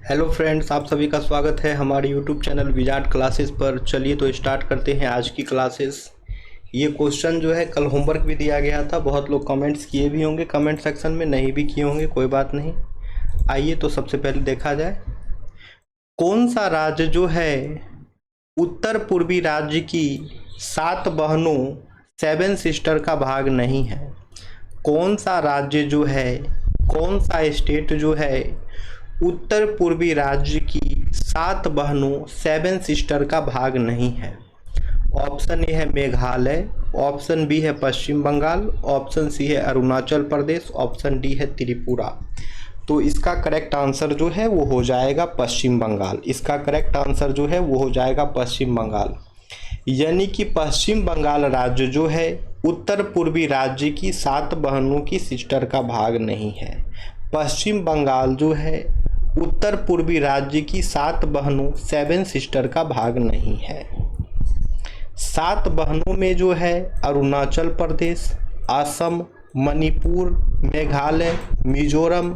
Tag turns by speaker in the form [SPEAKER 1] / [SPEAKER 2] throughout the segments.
[SPEAKER 1] Hello friends, आप सभी का स्वागत है हमारे यूट्यूब चैनल विजार्ड क्लासेस पर। चलिए तो स्टार्ट करते हैं आज की क्लासेस। ये क्वेश्चन जो है कल होमवर्क भी दिया गया था, बहुत लोग कमेंट्स किए भी होंगे कमेंट सेक्शन में, नहीं भी किए होंगे, कोई बात नहीं। आइए तो सबसे पहले देखा जाए, कौन सा राज्य जो है उत्तर पूर्वी राज्य की 7 बहनों 7 सिस्टर का भाग नहीं है। कौन सा राज्य जो है, कौन सा स्टेट जो है उत्तर पूर्वी राज्य की 7 बहनों 7 सिस्टर का भाग नहीं है। ऑप्शन ए है मेघालय, ऑप्शन बी है पश्चिम बंगाल, ऑप्शन सी है अरुणाचल प्रदेश, ऑप्शन डी है त्रिपुरा। तो इसका करेक्ट आंसर जो है वो हो जाएगा पश्चिम बंगाल। इसका करेक्ट आंसर जो है वो हो जाएगा पश्चिम बंगाल। यानी कि पश्चिम बंगाल राज्य जो है उत्तर पूर्वी राज्य की 7 बहनों की सिस्टर का भाग नहीं है। पश्चिम बंगाल जो है उत्तर पूर्वी राज्य की 7 बहनों 7 सिस्टर का भाग नहीं है। 7 बहनों में जो है अरुणाचल प्रदेश, असम, मणिपुर, मेघालय, मिजोरम,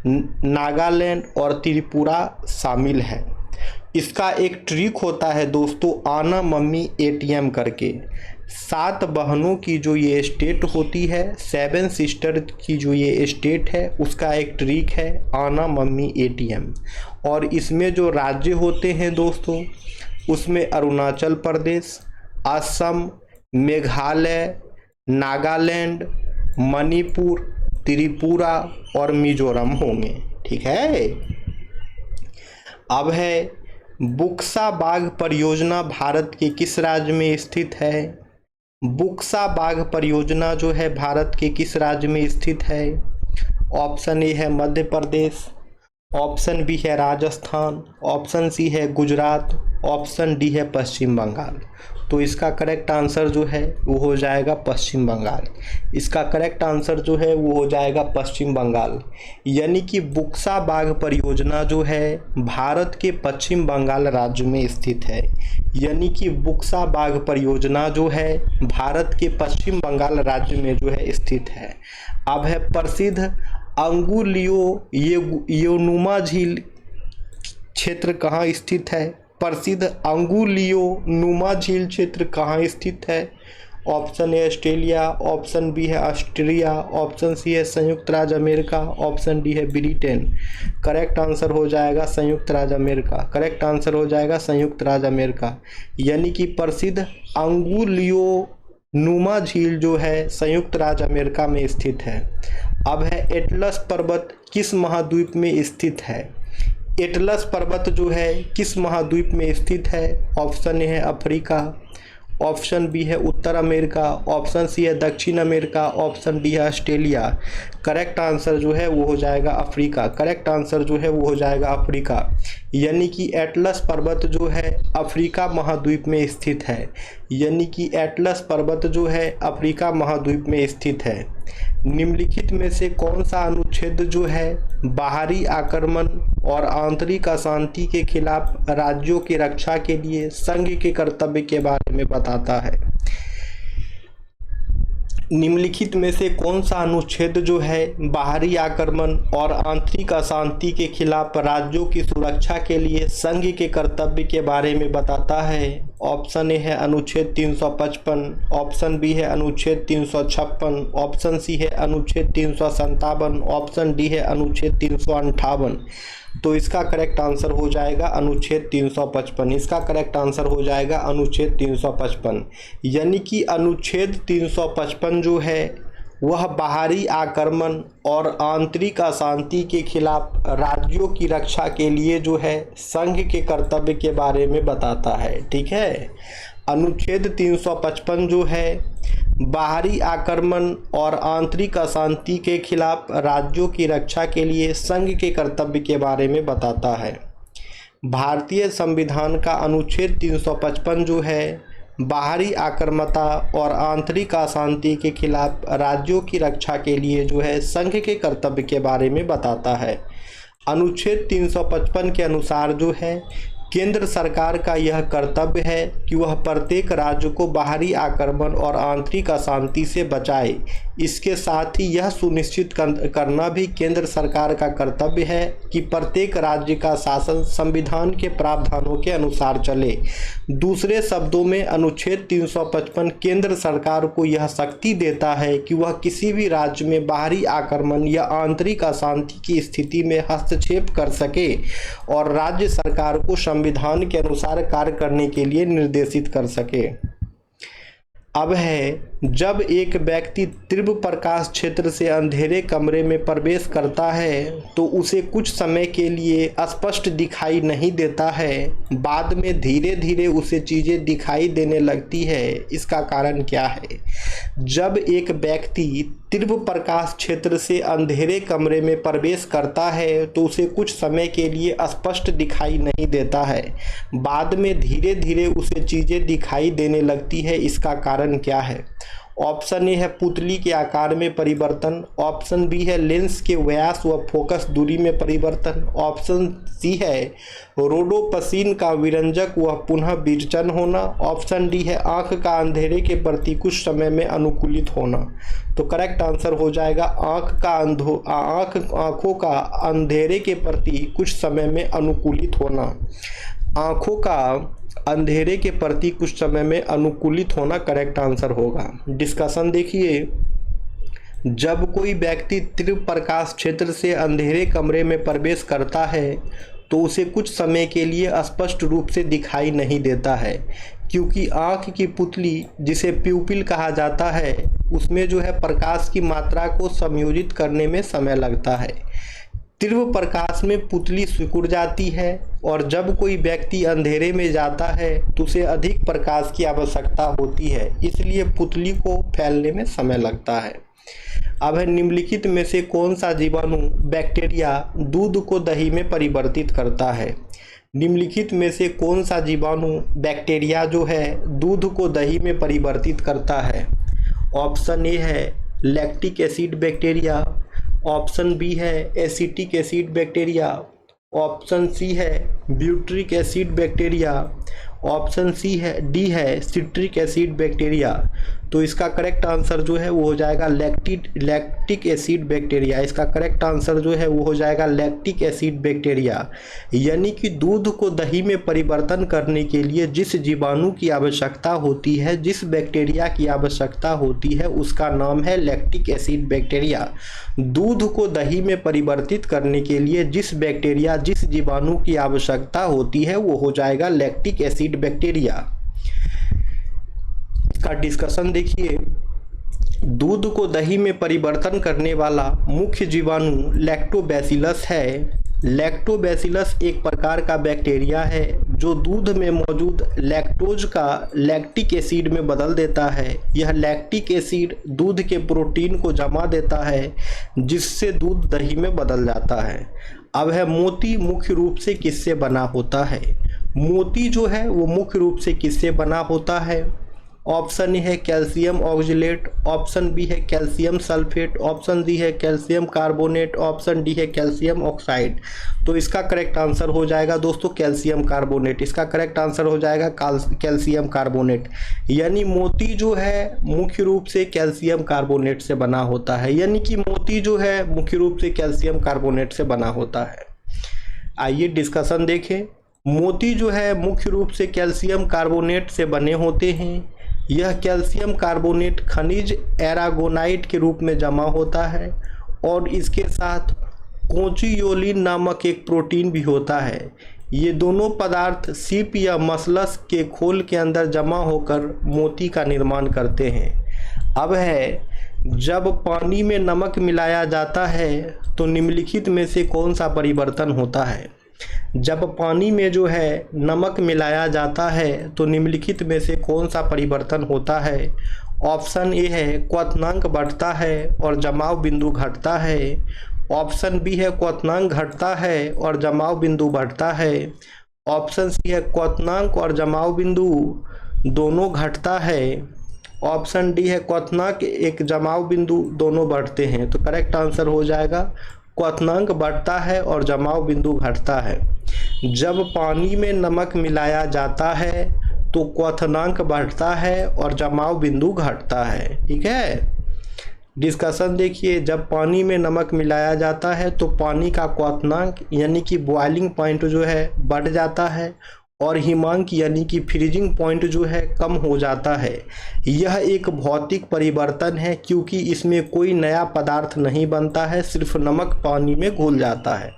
[SPEAKER 1] नागालैंड और त्रिपुरा शामिल है। इसका एक ट्रिक होता है दोस्तों, आना मम्मी एटीएम करके। 7 बहनों की जो ये स्टेट होती है, 7 सिस्टर की जो ये स्टेट है, उसका एक ट्रिक है आना मम्मी एटीएम। और इसमें जो राज्य होते हैं दोस्तों, उसमें अरुणाचल प्रदेश, असम, मेघालय, नागालैंड, मणिपुर, त्रिपुरा और मिजोरम होंगे। ठीक है। अब है, बुक्सा बाघ परियोजना भारत के किस राज्य में स्थित है। बुक्सा बाघ परियोजना जो है भारत के किस राज्य में स्थित है। ऑप्शन ए है मध्य प्रदेश, ऑप्शन बी है राजस्थान, ऑप्शन सी है गुजरात, ऑप्शन डी है पश्चिम बंगाल। तो इसका करेक्ट आंसर जो है वो हो जाएगा पश्चिम बंगाल। इसका करेक्ट आंसर जो है वो हो जाएगा पश्चिम बंगाल। यानी कि बुक्सा बाघ परियोजना जो है भारत के पश्चिम बंगाल राज्य में स्थित है। यानी कि बुक्सा बाघ परियोजना जो है भारत के पश्चिम बंगाल राज्य में जो है स्थित है। अब है प्रसिद्ध अंगुलियो योनुमा झील क्षेत्र कहाँ स्थित है। प्रसिद्ध अंगुलियो नुमा झील क्षेत्र कहाँ स्थित है। Option A Australia, option B है ऑस्ट्रिया, ऑप्शन सी है संयुक्त राज्य अमेरिका, ऑप्शन डी है ब्रिटेन। करेक्ट आंसर हो जाएगा संयुक्त राज्य अमेरिका। करेक्ट आंसर हो जाएगा संयुक्त राज्य अमेरिका। यानी कि प्रसिद्ध अंगुलियो नुमा झील जो है संयुक्त राज्य अमेरिका में स्थित है। अब है, एटलस पर्वत किस महाद्वीप में स्थित है। एटलस पर्वत जो है किस महाद्वीप में स्थित है। ऑप्शन ए है अफ्रीका, ऑप्शन बी है उत्तर अमेरिका, ऑप्शन सी है दक्षिण अमेरिका, ऑप्शन डी है ऑस्ट्रेलिया। करेक्ट आंसर जो है वो हो जाएगा अफ्रीका। करेक्ट आंसर जो है वो हो जाएगा अफ्रीका। यानी कि एटलस पर्वत जो है अफ्रीका महाद्वीप में स्थित है। यानी कि एटलस पर्वत जो है अफ्रीका महाद्वीप में स्थित है। निम्नलिखित में से कौन सा अनुच्छेद जो है बाहरी आक्रमण और आंतरिक अशांति के खिलाफ राज्यों की रक्षा के लिए संघ के कर्तव्य के बारे में बताता है। निम्नलिखित में से कौन सा अनुच्छेद जो है बाहरी आक्रमण और आंतरिक अशांति के खिलाफ राज्यों की सुरक्षा के लिए संघ के कर्तव्य के बारे में बताता है। ऑप्शन ए है अनुच्छेद 355, ऑप्शन बी है अनुच्छेद 356, ऑप्शन सी है अनुच्छेद 357, ऑप्शन डी है अनुच्छेद 358। तो इसका करेक्ट आंसर हो जाएगा अनुच्छेद 355। इसका करेक्ट आंसर हो जाएगा अनुच्छेद 355। यानी कि अनुच्छेद 355 जो है वह बाहरी आक्रमण और आंतरिक अशांति के खिलाफ राज्यों की रक्षा के लिए जो है संघ के कर्तव्य के बारे में बताता है। ठीक है। अनुच्छेद 355 जो है बाहरी आक्रमण और आंतरिक अशांति के खिलाफ राज्यों की रक्षा के लिए संघ के कर्तव्य के बारे में बताता है। भारतीय संविधान का अनुच्छेद 355 जो है बाहरी आक्रामकता और आंतरिक अशांति के खिलाफ राज्यों की रक्षा के लिए जो है संघ के कर्तव्य के बारे में बताता है। अनुच्छेद 355 के अनुसार जो है केंद्र सरकार का यह कर्तव्य है कि वह प्रत्येक राज्य को बाहरी आक्रमण और आंतरिक अशांति से बचाए। इसके साथ ही यह सुनिश्चित करना भी केंद्र सरकार का कर्तव्य है कि प्रत्येक राज्य का शासन संविधान के प्रावधानों के अनुसार चले। दूसरे शब्दों में अनुच्छेद 355 केंद्र सरकार को यह शक्ति देता है कि वह किसी भी राज्य में बाहरी आक्रमण या आंतरिक अशांति की स्थिति में हस्तक्षेप कर सके और राज्य सरकार को संविधान के अनुसार कार्य करने के लिए निर्देशित कर सके। अब है, जब एक व्यक्ति तीव्र प्रकाश क्षेत्र से अंधेरे कमरे में प्रवेश करता है तो उसे कुछ समय के लिए स्पष्ट दिखाई नहीं देता है, बाद में धीरे धीरे उसे चीज़ें दिखाई देने लगती है। इसका कारण क्या है? जब एक व्यक्ति तीव्र प्रकाश क्षेत्र से अंधेरे कमरे में प्रवेश करता है तो उसे कुछ समय के लिए स्पष्ट दिखाई नहीं देता है, बाद में धीरे धीरे उसे चीज़ें दिखाई देने लगती है। इसका कारण क्या है? ऑप्शन ए है पुतली के आकार में परिवर्तन, ऑप्शन बी है लेंस के व्यास व फोकस दूरी में परिवर्तन, ऑप्शन सी है रोडोप्सिन का विरंजक व पुनः विरचन होना, ऑप्शन डी है आंख का अंधेरे के प्रति कुछ समय में अनुकूलित होना। तो करेक्ट आंसर हो जाएगा आंखों का अंधेरे के प्रति कुछ समय में अनुकूलित होना। आंखों का अंधेरे के प्रति कुछ समय में अनुकूलित होना करेक्ट आंसर होगा। डिस्कशन देखिए, जब कोई व्यक्ति तीव्र प्रकाश क्षेत्र से अंधेरे कमरे में प्रवेश करता है तो उसे कुछ समय के लिए स्पष्ट रूप से दिखाई नहीं देता है, क्योंकि आँख की पुतली, जिसे प्यूपिल कहा जाता है, उसमें जो है प्रकाश की मात्रा को समायोजित करने में समय लगता है। तीव्र प्रकाश में पुतली सिकुड़ जाती है और जब कोई व्यक्ति अंधेरे में जाता है तो उसे अधिक प्रकाश की आवश्यकता होती है, इसलिए पुतली को फैलने में समय लगता है। अब है, निम्नलिखित में से कौन सा जीवाणु बैक्टीरिया दूध को दही में परिवर्तित करता है? निम्नलिखित में से कौन सा जीवाणु बैक्टीरिया जो है दूध को दही में परिवर्तित करता है? ऑप्शन ए है lactic acid bacteria, option B है acetic acid bacteria, option C है butyric acid bacteria, option D है सिट्रिक एसिड बैक्टीरिया। तो इसका करेक्ट आंसर जो है वो हो जाएगा लैक्टिक एसिड बैक्टीरिया। इसका करेक्ट आंसर जो है वो हो जाएगा लैक्टिक एसिड बैक्टीरिया। यानी कि दूध को दही में परिवर्तन करने के लिए जिस जीवाणु की आवश्यकता होती है, जिस बैक्टीरिया की आवश्यकता होती है, उसका नाम है लैक्टिक एसिड बैक्टीरिया। दूध को दही में परिवर्तित करने के लिए जिस बैक्टीरिया, जिस जीवाणु की आवश्यकता होती है वो हो जाएगा लैक्टिक एसिड बैक्टीरिया। इसका डिस्कशन देखिए, दूध को दही में परिवर्तन करने वाला मुख्य जीवाणु लैक्टोबैसिलस है। लैक्टोबैसिलस एक प्रकार का बैक्टीरिया है जो दूध में मौजूद लैक्टोज का लैक्टिक एसिड में बदल देता है। यह लैक्टिक एसिड दूध के प्रोटीन को जमा देता है, जिससे दूध दही में बदल जाता है। अब है, मोती मुख्य रूप से किससे बना होता है? मोती जो है वो मुख्य रूप से किससे बना होता है? ऑप्शन ए है कैल्शियम ऑक्जेलेट, ऑप्शन बी है कैल्शियम सल्फेट, ऑप्शन डी है कैल्शियम कार्बोनेट, ऑप्शन डी है कैल्शियम ऑक्साइड। तो इसका करेक्ट आंसर हो जाएगा दोस्तों कैल्शियम कार्बोनेट। इसका करेक्ट आंसर हो जाएगा कैल्शियम कार्बोनेट। यानी मोती जो है मुख्य रूप से कैल्शियम कार्बोनेट से बना होता है, यानी कि मोती जो है मुख्य रूप से कैल्शियम कार्बोनेट से बना होता है। आइए डिस्कशन देखें। मोती जो है मुख्य रूप से कैल्शियम कार्बोनेट से बने होते हैं। यह कैल्शियम कार्बोनेट खनिज एरागोनाइट के रूप में जमा होता है और इसके साथ कोचियोलिन नामक एक प्रोटीन भी होता है। ये दोनों पदार्थ सीप या मसलस के खोल के अंदर जमा होकर मोती का निर्माण करते हैं। अब है, जब पानी में नमक मिलाया जाता है तो निम्नलिखित में से कौन सा परिवर्तन होता है? जब पानी में जो है नमक मिलाया जाता है तो निम्नलिखित में से कौन सा परिवर्तन होता है? ऑप्शन ए है क्वथनांक बढ़ता है और जमाव बिंदु घटता है, ऑप्शन बी है क्वथनांक घटता है और जमाव बिंदु बढ़ता है, ऑप्शन सी है क्वथनांक और जमाव बिंदु दोनों घटता है, ऑप्शन डी है क्वथनांक एक जमाव बिंदु दोनों बढ़ते हैं। तो करेक्ट आंसर हो जाएगा क्वथनांक बढ़ता है और जमाव बिंदु घटता है। जब पानी में नमक मिलाया जाता है तो क्वथनांक बढ़ता है और जमाव बिंदु घटता है। ठीक है, डिस्कशन देखिए, जब पानी में नमक मिलाया जाता है तो पानी का क्वथनांक यानी कि बॉइलिंग पॉइंट जो है बढ़ जाता है और हिमांक यानी कि फ्रीजिंग पॉइंट जो है कम हो जाता है। यह एक भौतिक परिवर्तन है क्योंकि इसमें कोई नया पदार्थ नहीं बनता है, सिर्फ नमक पानी में घुल जाता है।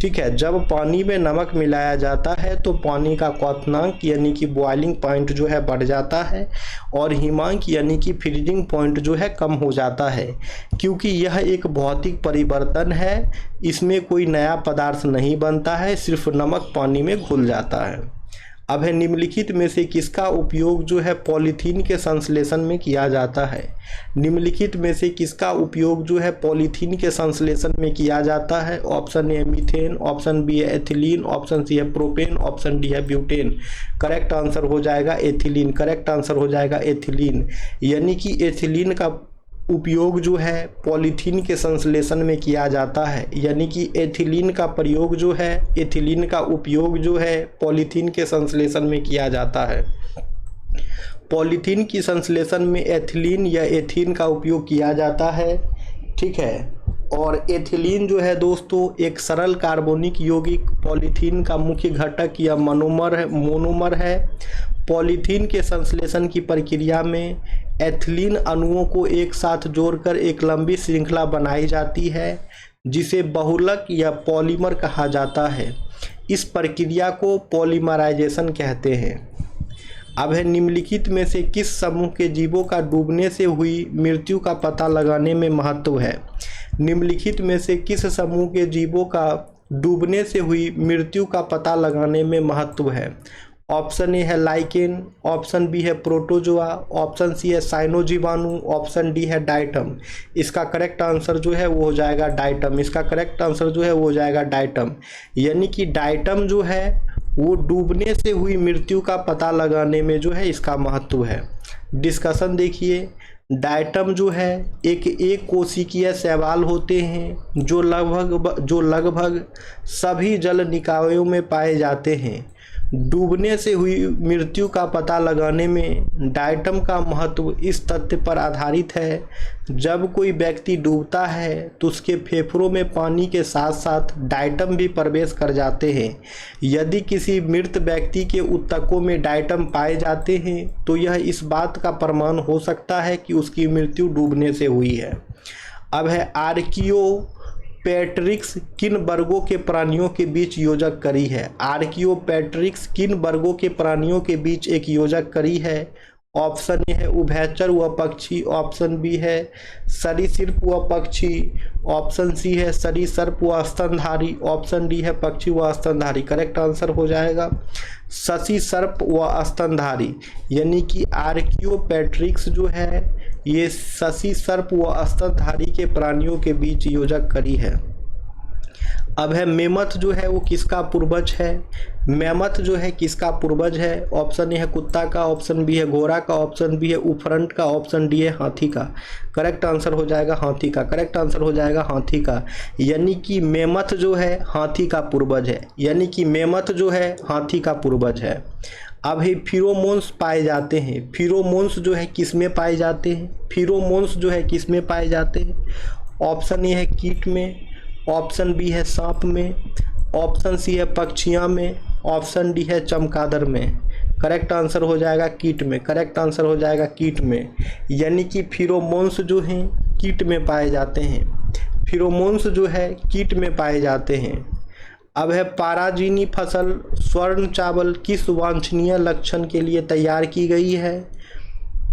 [SPEAKER 1] ठीक है, जब पानी में नमक मिलाया जाता है तो पानी का क्वथनांक यानी कि बॉइलिंग पॉइंट जो है बढ़ जाता है और हिमांक यानी कि फ्रीजिंग पॉइंट जो है कम हो जाता है क्योंकि यह एक भौतिक परिवर्तन है, इसमें कोई नया पदार्थ नहीं बनता है, सिर्फ नमक पानी में घुल जाता है। अब है निम्नलिखित में से किसका उपयोग जो है पॉलीथीन के संश्लेषण में किया जाता है। निम्नलिखित में से किसका उपयोग जो है पॉलीथीन के संश्लेषण में किया जाता है। ऑप्शन ए है मीथेन, ऑप्शन बी है एथिलीन, ऑप्शन सी है प्रोपेन, ऑप्शन डी है ब्यूटेन। करेक्ट आंसर हो जाएगा एथिलीन। करेक्ट आंसर हो जाएगा एथिलीन, यानी कि एथिलीन का उपयोग जो है पॉलीथीन के संश्लेषण में किया जाता है, यानी कि एथिलीन का प्रयोग जो है, एथिलीन का उपयोग जो है पॉलीथीन के संश्लेषण में किया जाता है। पॉलीथीन की संश्लेषण में एथिलीन या एथीन का उपयोग किया जाता है। ठीक है, और एथिलीन जो है दोस्तों एक सरल कार्बोनिक यौगिक पॉलीथीन का मुख्य घटक या मोनोमर है। पॉलीथीन के संश्लेषण की प्रक्रिया में एथिलीन अणुओं को एक साथ जोड़कर एक लंबी श्रृंखला बनाई जाती है जिसे बहुलक या पॉलीमर कहा जाता है। इस प्रक्रिया को पॉलीमराइजेशन कहते हैं। अब है निम्नलिखित में से किस समूह के जीवों का डूबने से हुई मृत्यु का पता लगाने में महत्व है। निम्नलिखित में से किस समूह के जीवों का डूबने से हुई मृत्यु का पता लगाने में महत्व है। ऑप्शन ए है लाइकेन, ऑप्शन बी है प्रोटोजोआ, ऑप्शन सी है साइनोजीवाणु, ऑप्शन डी है डाइटम। इसका करेक्ट आंसर जो है वो हो जाएगा डाइटम। इसका करेक्ट आंसर जो है वो हो जाएगा डाइटम, यानी कि डाइटम जो है वो डूबने से हुई मृत्यु का पता लगाने में जो है इसका महत्व है। डिस्कशन देखिए, डाइटम जो है एक कोशिकीय शैवाल होते हैं जो लगभग सभी जल निकायों में पाए जाते हैं। डूबने से हुई मृत्यु का पता लगाने में डाइटम का महत्व इस तथ्य पर आधारित है, जब कोई व्यक्ति डूबता है तो उसके फेफड़ों में पानी के साथ साथ डाइटम भी प्रवेश कर जाते हैं। यदि किसी मृत व्यक्ति के ऊतकों में डाइटम पाए जाते हैं तो यह इस बात का प्रमाण हो सकता है कि उसकी मृत्यु डूबने से हुई है। अब है आर्कियोपेट्रिक्स किन वर्गों के प्राणियों के बीच योजक करी है। आर्कियोपेट्रिक्स किन वर्गों के प्राणियों के बीच एक योजक करी है। ऑप्शन ए है उभयचर व पक्षी, ऑप्शन बी है सरीसृप व पक्षी, ऑप्शन सी है सरीसर्प व स्तनधारी, ऑप्शन डी है पक्षी व स्तनधारी। करेक्ट आंसर हो जाएगा सरीसर्प व स्तनधारी, यानी कि आर्कियोपेट्रिक्स जो है ये सरीसर्प व स्तनधारी के प्राणियों के बीच योजक करी है। अब है मेमथ जो है वो किसका पूर्वज है। मेमथ जो है किसका पूर्वज है। ऑप्शन ए है कुत्ता का, ऑप्शन बी है घोड़ा का, ऑप्शन बी है उफरंट का, ऑप्शन डी है हाथी का। करेक्ट आंसर हो जाएगा हाथी का। करेक्ट आंसर हो जाएगा हाथी का, यानी कि मेमथ जो है हाथी का पूर्वज है, यानी कि मेमथ जो है हाथी का पूर्वज है। अब है फिरोमोन्स पाए जाते हैं। फिरोमोन्स जो है किस में पाए जाते हैं। फिरोमोन्स जो है किस में पाए जाते हैं। ऑप्शन ए है कीट में, ऑप्शन बी है सांप में, ऑप्शन सी है पक्षियाँ में, ऑप्शन डी है चमगादड़ में। करेक्ट आंसर हो जाएगा कीट में। करेक्ट आंसर हो जाएगा कीट में, यानी कि फिरोमोन्स जो हैं कीट में पाए जाते हैं। फिरोमोन्स जो है कीट में पाए जाते हैं। अब है पाराजीनी फसल स्वर्ण चावल किस वांछनीय लक्षण के लिए तैयार की गई है।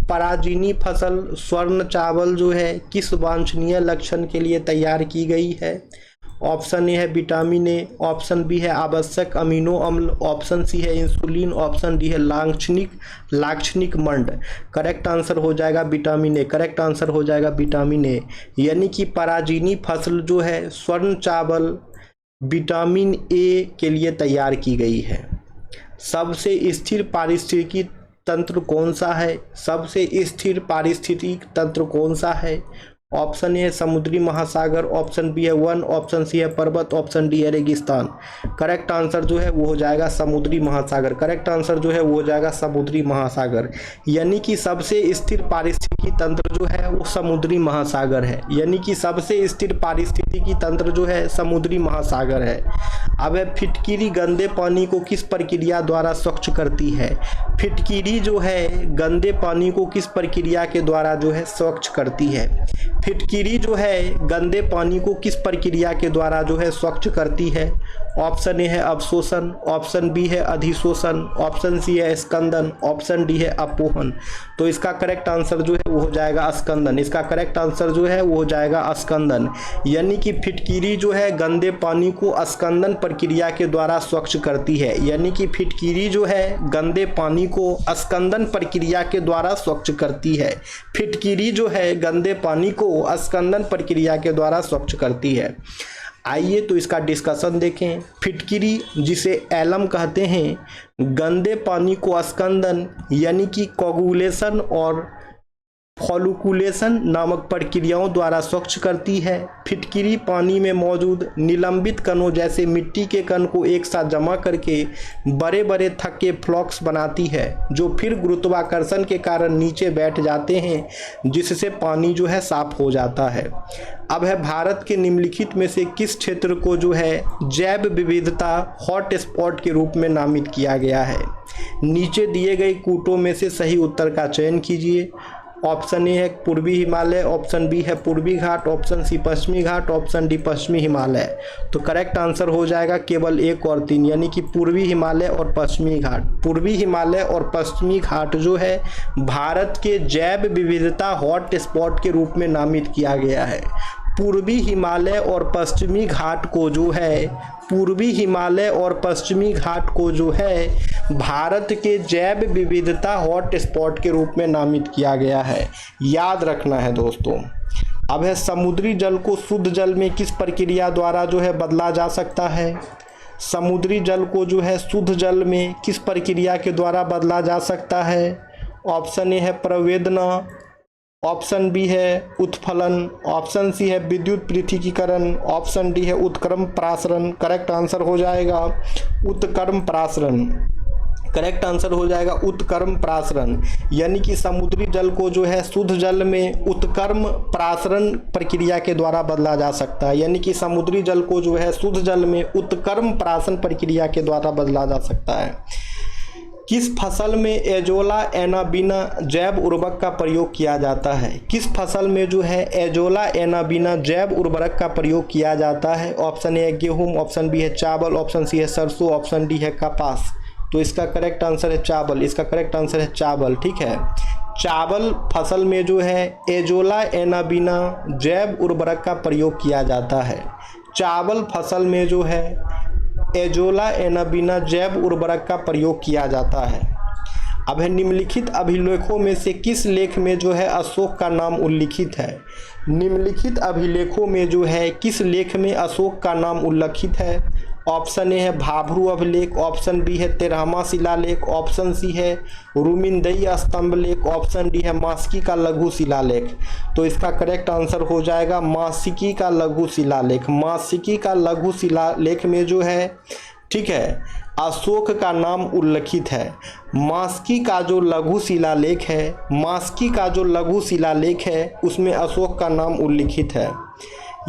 [SPEAKER 1] पराजीनी फसल स्वर्ण चावल जो है किस वांछनीय लक्षण के लिए तैयार की गई है। ऑप्शन ए है विटामिन ए, ऑप्शन बी है आवश्यक अमीनो अम्ल, ऑप्शन सी है इंसुलिन, ऑप्शन डी है लाक्षणिक मंड। करेक्ट आंसर हो जाएगा विटामिन ए। करेक्ट आंसर हो जाएगा विटामिन ए, यानी कि पराजीनी फसल जो है स्वर्ण चावल विटामिन ए के लिए तैयार की गई है। सबसे स्थिर पारिस्थितिकी तंत्र कौन सा है। सबसे स्थिर पारिस्थितिक तंत्र कौन सा है। ऑप्शन ए है समुद्री महासागर, ऑप्शन बी है वन, ऑप्शन सी है पर्वत, ऑप्शन डी है रेगिस्तान। करेक्ट आंसर जो है वो हो जाएगा समुद्री महासागर। करेक्ट आंसर जो है वो हो जाएगा समुद्री महासागर। यानी कि सबसे स्थिर पारिस्थितिकी तंत्र जो है वो समुद्री महासागर है। यानी कि सबसे स्थिर पारिस्थितिकी तंत्र जो है समुद्री महासागर है। अब है फिटकिरी गंदे पानी को किस प्रक्रिया द्वारा स्वच्छ करती है? फिटकिरी जो है गंदे पानी को किस प्रक्रिया के द्वारा जो है स्वच्छ करती है? फिटकिरी जो है गंदे पानी को किस प्रक्रिया के द्वारा जो है स्वच्छ करती है? ऑप्शन ए है अवशोषण, ऑप्शन बी है अधिशोषण, ऑप्शन सी है स्कंदन, ऑप्शन डी है अपोहन। तो इसका करेक्ट आंसर जो है वो हो जाएगा स्कंदन। इसका करेक्ट आंसर जो है वो हो जाएगा स्कंदन। यानी कि फिटकिरी जो है गंदे पानी को स्कंदन प्रक्रिया के द्वारा स्वच्छ करती है। यानी कि फिटकिरी जो है गंदे पानी को स्कंदन प्रक्रिया के द्वारा स्वच्छ करती है। फिटकिरी जो है गंदे पानी को स्कंदन प्रक्रिया के द्वारा स्वच्छ करती है। आइए तो इसका डिस्कशन देखें। फिटकिरी जिसे एलम कहते हैं गंदे पानी को स्कंदन यानी कि कोगुलेशन और फॉलिकुलेशन नामक प्रक्रियाओं द्वारा स्वच्छ करती है। फिटकिरी पानी में मौजूद निलंबित कणों जैसे मिट्टी के कण को एक साथ जमा करके बड़े बड़े थक्के फ्लॉक्स बनाती है, जो फिर गुरुत्वाकर्षण के कारण नीचे बैठ जाते हैं, जिससे पानी जो है साफ हो जाता है। अब है भारत के निम्नलिखित में से किस क्षेत्र को जो है जैव विविधता हॉट स्पॉट के रूप में नामित किया गया है? नीचे दिए गए कूटों में से सही उत्तर का चयन कीजिए। ऑप्शन ए है पूर्वी हिमालय, ऑप्शन बी है पूर्वी घाट, ऑप्शन सी पश्चिमी घाट, ऑप्शन डी पश्चिमी हिमालय। तो करेक्ट आंसर हो जाएगा केवल एक और तीन, यानी कि पूर्वी हिमालय और पश्चिमी घाट। पूर्वी हिमालय और पश्चिमी घाट जो है भारत के जैव विविधता हॉट स्पॉट के रूप में नामित किया गया है। पूर्वी हिमालय और पश्चिमी घाट को जो है पूर्वी हिमालय और पश्चिमी घाट को जो है भारत के जैव विविधता हॉट स्पॉट के रूप में नामित किया गया है। याद रखना है दोस्तों। अब है समुद्री जल को शुद्ध जल में किस प्रक्रिया द्वारा जो है बदला जा सकता है? समुद्री जल को जो है शुद्ध जल में किस प्रक्रिया के द्वारा बदला जा सकता है? ऑप्शन ए है प्रवेदना, ऑप्शन बी है उत्फलन, ऑप्शन सी है विद्युत पृथकीकरण, ऑप्शन डी है उत्क्रम प्रासरण। करेक्ट आंसर हो जाएगा उत्क्रम प्रासरण। करेक्ट आंसर हो जाएगा उत्क्रम प्रासरण। यानी कि समुद्री जल को जो है शुद्ध जल में उत्क्रम प्रासरण प्रक्रिया के द्वारा बदला जा सकता है। यानी कि समुद्री जल को जो है शुद्ध जल में उत्क्रम प्रासरण प्रक्रिया के द्वारा बदला जा सकता है। किस फसल में एजोला एनाबीना जैव उर्वरक का प्रयोग किया जाता है? किस फसल में जो है एजोला एनाबीना जैव उर्वरक का प्रयोग किया जाता है? ऑप्शन ए है गेहूं, ऑप्शन बी है चावल, ऑप्शन सी है सरसों, ऑप्शन डी है कपास। तो इसका करेक्ट आंसर है चावल। इसका करेक्ट आंसर है चावल। ठीक है, चावल फसल में जो है एजोला एनाबीना जैव उर्वरक का प्रयोग किया जाता है। चावल फसल में जो है एजोला एनाबीना जैव उर्वरक का प्रयोग किया जाता है। अब है निम्नलिखित अभिलेखों में से किस लेख में जो है अशोक का नाम उल्लिखित है? निम्नलिखित अभिलेखों में जो है किस लेख में अशोक का नाम उल्लिखित है? ऑप्शन ए है भाभरू अभिलेख, ऑप्शन बी है तेरहमा शिलालेख, ऑप्शन सी है रुमिंदई स्तंभ लेख, ऑप्शन डी है मासिकी का लघु शिलालेख। तो इसका करेक्ट आंसर हो जाएगा मासिकी का लघु शिलालेख। मासिकी का लघु शिलालेख में जो है ठीक है अशोक का नाम उल्लिखित है। मासिकी का जो लघु शिलालेख है, मासिकी का जो लघु शिलालेख है उसमें अशोक का नाम उल्लिखित है।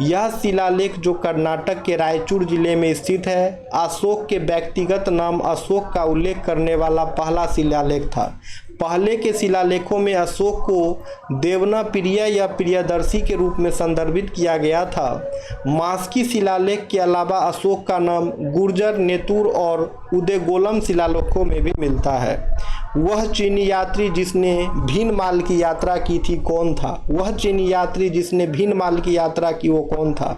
[SPEAKER 1] यह शिलालेख जो कर्नाटक के रायचूर जिले में स्थित है, अशोक के व्यक्तिगत नाम अशोक का उल्लेख करने वाला पहला शिलालेख था। पहले के शिलालेखों में अशोक को देवना प्रिय या प्रियदर्शी के रूप में संदर्भित किया गया था। मासिकी शिलालेख के अलावा अशोक का नाम गुर्जर, नेतुर और उदयगोलम शिलालेखों में भी मिलता है। वह चीनी यात्री जिसने भीनमाल की यात्रा की थी कौन था? वह चीनी यात्री जिसने भीनमाल की यात्रा की वो कौन था?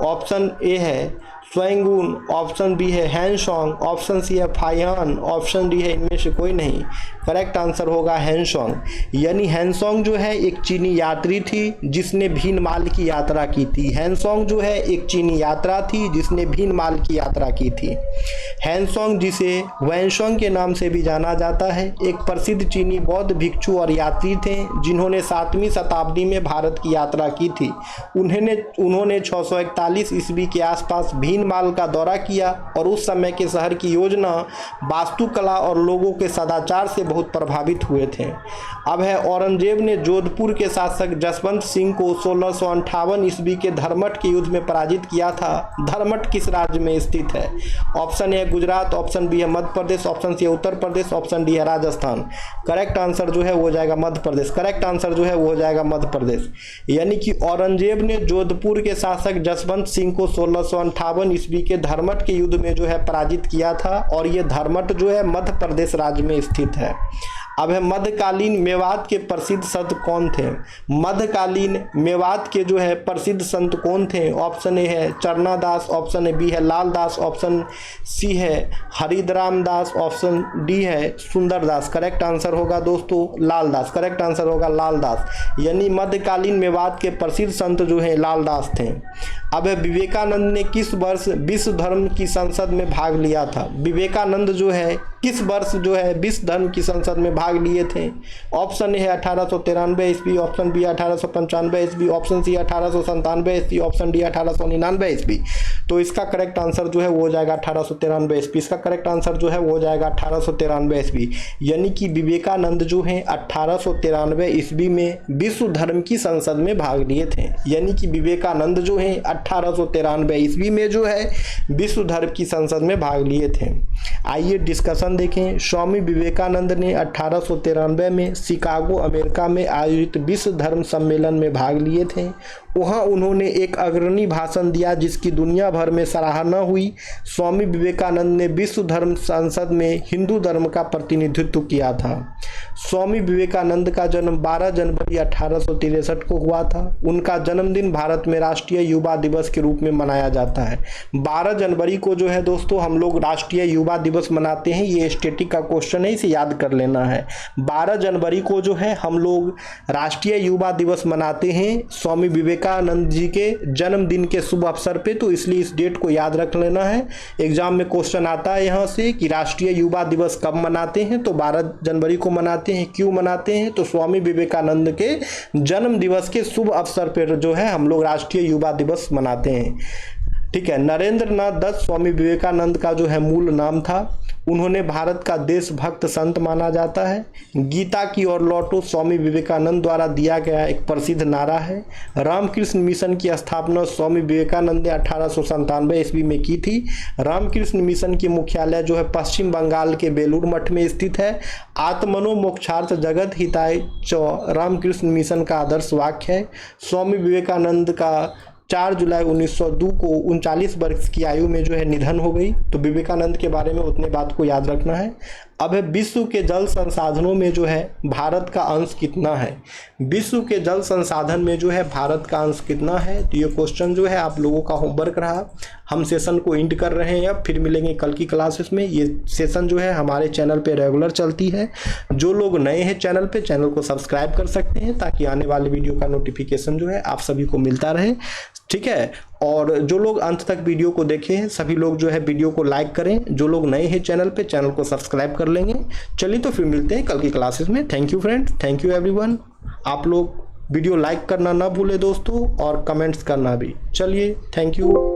[SPEAKER 1] ऑप्शन ए है स्वयंगुन, ऑप्शन बी है हैनसोंग, ऑप्शन सी है फाइहान, ऑप्शन डी है इनमें से कोई नहीं। करेक्ट आंसर होगा हैनसोंग। यानी हैनसोंग जो है एक चीनी यात्री थी जिसने भीनमाल की यात्रा की थी। हैनसोंग जो है एक चीनी यात्रा थी जिसने भीनमाल की यात्रा की थी। हैनसोंग, जिसे वैनसोंग के नाम से भी जाना जाता है, एक प्रसिद्ध चीनी बौद्ध भिक्षु और यात्री थे जिन्होंने 7वीं शताब्दी में भारत की यात्रा की थी। उन्होंने 641 ईस्वी के आसपास भीनमाल का दौरा किया और उस समय के शहर की योजना, वास्तुकला और लोगों के सदाचार से बहुत प्रभावित हुए थे। अब है औरंगजेब ने जोधपुर के शासक जसवंत सिंह को 1658 ईस्वी के धर्मठ के युद्ध में पराजित किया था। धर्मठ किस राज्य में स्थित है? Option A Gujarat, option B है मध्य प्रदेश, ऑप्शन सी है उत्तर प्रदेश, ऑप्शन डी है राजस्थान। करेक्ट आंसर जो है वो हो जाएगा मध्य प्रदेश। करेक्ट आंसर जो है वो हो जाएगा मध्य प्रदेश। यानी कि औरंगजेब ने जोधपुर के शासक जसवंत सिंह को 1658 ईस्वी के धर्मठ के युद्ध में जो है पराजित किया था और ये धर्मठ जो है मध्य प्रदेश राज्य में स्थित है। अब है मध्यकालीन मेवात के प्रसिद्ध संत कौन थे? मध्यकालीन मेवात के जो है प्रसिद्ध संत कौन थे? ऑप्शन ए है चरना दास, ऑप्शन बी है लाल दास, ऑप्शन सी है हरिद्राम दास, ऑप्शन डी है सुंदर दास। करेक्ट आंसर होगा दोस्तों लाल दास। करेक्ट आंसर होगा लाल दास। यानी मध्यकालीन मेवात के प्रसिद्ध संत जो है लाल दास थे। अब विवेकानंद ने किस वर्ष विश्व धर्म की संसद में भाग लिया था? विवेकानंद जो है किस वर्ष जो है विश्व धर्म की संसद में भाग लिए थे? ऑप्शन ए है 1893 ईस्वी, ऑप्शन बी 1895 ईस्वी, ऑप्शन सी 1897 ईस्वी, ऑप्शन डी 1899 ईस्वी। तो इसका करेक्ट आंसर जो है वो हो जाएगा 1893 ईस्वी। इसका करेक्ट आंसर जो है वो हो जाएगा 1893 ईस्वी। यानी कि विवेकानंद जो है 1893 ईस्वी में विश्व धर्म की संसद में भाग लिए थे। यानी कि विवेकानंद जो है 1893 ईस्वी में जो है विश्व धर्म की संसद में भाग लिए थे। आइए डिस्कशन देखें। स्वामी विवेकानंद ने 1893 में शिकागो अमेरिका में आयोजित विश्व धर्म सम्मेलन में भाग लिए थे। वहाँ उन्होंने एक अग्रणी भाषण दिया जिसकी दुनिया भर में सराहना हुई। स्वामी विवेकानंद ने विश्व धर्म संसद में हिंदू धर्म का प्रतिनिधित्व किया था। स्वामी विवेकानंद का जन्म 12 जनवरी 1863 को हुआ था। उनका जन्मदिन भारत में राष्ट्रीय युवा दिवस के रूप में मनाया जाता है। 12 जनवरी को जो है दोस्तों हम लोग राष्ट्रीय युवा दिवस मनाते हैं। ये स्टैटिक का क्वेश्चन है, इसे याद कर लेना है। 12 जनवरी को जो है हम लोग राष्ट्रीय युवा दिवस मनाते हैं स्वामी विवेकानंद जी के जन्मदिन के शुभ अवसर पे। तो इसलिए इस डेट को याद रख लेना है। एग्जाम में क्वेश्चन आता है यहाँ से कि राष्ट्रीय युवा दिवस कब मनाते हैं, तो 12 जनवरी को मनाते हैं। क्यों मनाते हैं? तो स्वामी विवेकानंद के जन्म दिवस के शुभ अवसर पर जो है हम लोग राष्ट्रीय युवा दिवस मनाते हैं। ठीक है। नरेंद्र नाथ दत्त स्वामी विवेकानंद का जो है मूल नाम था। उन्होंने भारत का देशभक्त संत माना जाता है। गीता की ओर लौटो स्वामी विवेकानंद द्वारा दिया गया एक प्रसिद्ध नारा है। रामकृष्ण मिशन की स्थापना स्वामी विवेकानंद ने 1897 ईस्वी में की थी। रामकृष्ण मिशन की मुख्यालय जो है पश्चिम बंगाल के बेलूर मठ में स्थित है। आत्मनो मोक्षार्थ जगत हिताय च रामकृष्ण मिशन का आदर्श वाक्य है। स्वामी विवेकानंद का 4 जुलाई 1902 को 39 वर्ष की आयु में जो है निधन हो गई। तो विवेकानंद के बारे में उतने बात को याद रखना है। अब है विश्व के जल संसाधनों में जो है भारत का अंश कितना है? विश्व के जल संसाधन में जो है भारत का अंश कितना है? तो ये क्वेश्चन जो है आप लोगों का होमवर्क रहा। हम सेशन को एंड कर रहे हैं। अब फिर मिलेंगे कल की क्लासेस में। ये सेशन जो है हमारे चैनल पे रेगुलर चलती है। जो लोग नए हैं चैनल पे, चैनल को सब्सक्राइब कर सकते हैं ताकि आने वाले वीडियो का नोटिफिकेशन जो है आप सभी को मिलता रहे। ठीक है। और जो लोग अंत तक वीडियो को देखे हैं सभी लोग जो है वीडियो को लाइक करें। जो लोग नए हैं चैनल पे, चैनल को सब्सक्राइब कर लेंगे। चलिए तो फिर मिलते हैं कल की क्लासेस में। Thank you friends, thank you everyone. आप लोग वीडियो लाइक करना ना भूले दोस्तों और कमेंट्स करना भी। चलिए, थैंक यू।